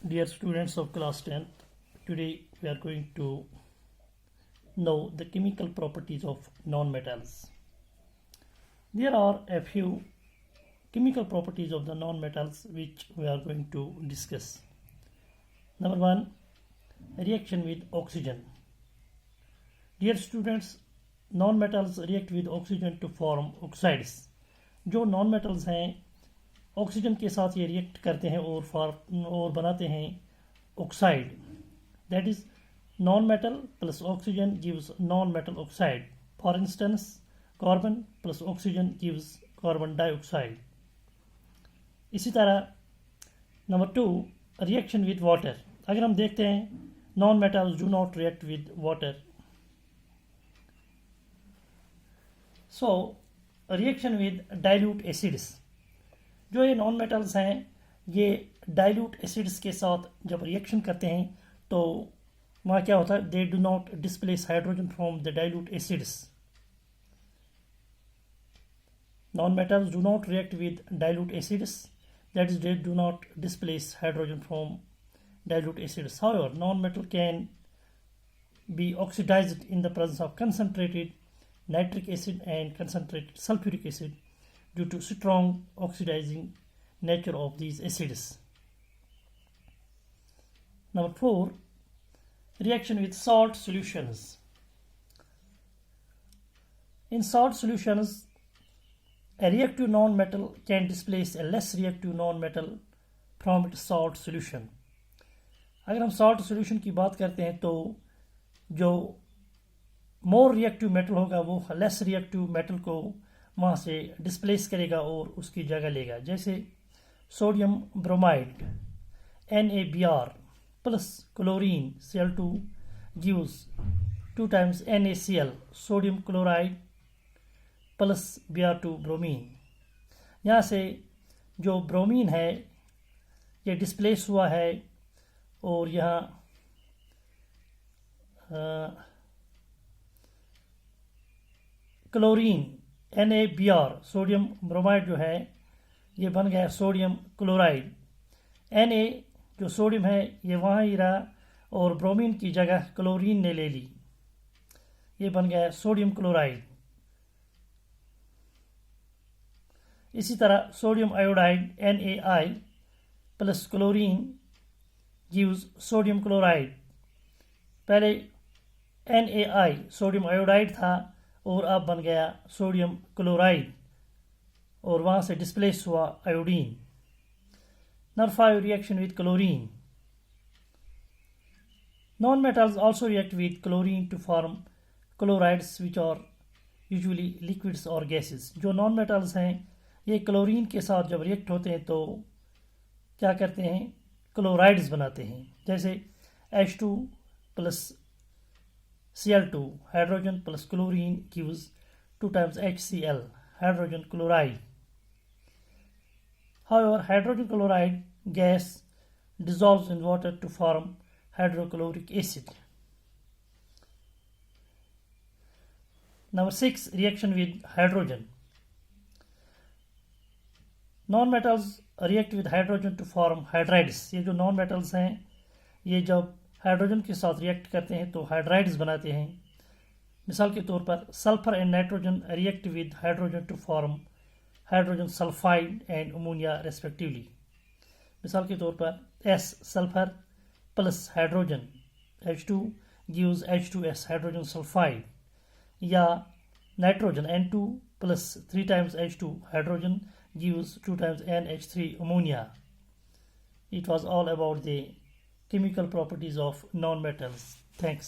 Dear students of class 10th, today we are going to know the chemical properties of non-metals. There are a few chemical properties of the non-metals which we are going to discuss. Number one, reaction with oxygen. Dear students, non-metals react with oxygen to form oxides. जो non-metals हैं oxygen के साथ ये react करते हैं और बनाते हैं oxide. That is non metal plus oxygen gives non metal oxide. For instance carbon plus oxygen gives carbon dioxide. इसी तरह नंबर 2, रिएक्शन विद वाटर. अगर हम देखते हैं non metals do not react with water. So reaction with dilute acids. जो ये non metals हैं ये डाइल्यूट एसिड्स के साथ जब रिएक्शन करते हैं तो वहाँ क्या होता है, they do not displace hydrogen from the dilute acids. Non metals do not react with dilute acids, that is they do not displace hydrogen from dilute acids. However non metal can be oxidised in the presence of concentrated nitric acid and concentrated sulphuric acid due to strong oxidizing nature of these acids. Number 4, reaction with salt solutions. In salt solutions, a reactive non-metal can displace a less reactive non-metal from its salt solution. अगर हम salt solution की बात करते हैं तो जो more reactive metal होगा वो less reactive metal को वहाँ से डिस्प्लेस करेगा और उसकी जगह लेगा. जैसे sodium bromide NaBr plus chlorine Cl2 gives 2 times NaCl, sodium chloride plus Br2 bromine. यहाँ से जो ब्रोमीन है ये डिस्प्लेस हुआ है और यहाँ क्लोरीन NaBr सोडियम ब्रोमाइड जो है ये बन गया सोडियम क्लोराइड. Na जो सोडियम है ये वहाँ ही रहा और ब्रोमीन की जगह क्लोरीन ने ले ली, ये बन गया सोडियम क्लोराइड. इसी तरह sodium iodide NaI plus chlorine gives sodium chloride. पहले NaI सोडियम आयोडाइड था और अब बन गया सोडियम क्लोराइड और वहाँ से डिस्प्लेस हुआ iodine. Number 5, reaction with chlorine. Non metals also react with chlorine to form chlorides which are usually liquids और गैसेस. जो नॉन मेटल्स हैं ये क्लोरीन के साथ जब रिएक्ट होते हैं तो क्या करते हैं, क्लोराइड्स बनाते हैं. जैसे H2 plus Cl2 hydrogen plus chlorine gives 2 times HCl, hydrogen chloride. However, hydrogen chloride gas dissolves in water to form hydrochloric acid. Number 6, reaction with hydrogen. Non-metals react with hydrogen to form hydrides. ये जो non-metals हैं ये जब hydrogen के साथ react करते हैं तो हाइड्राइड्स बनाते हैं. मिसाल के तौर पर sulphur and nitrogen react with hydrogen to form hydrogen sulphide and ammonia respectively. मिसाल के तौर पर S sulphur plus hydrogen H2 gives H2S hydrogen sulphide, या nitrogen N2 plus 3 times H2 hydrogen gives 2 times NH3 ammonia. It was all about the chemical properties of non-metals. Thanks.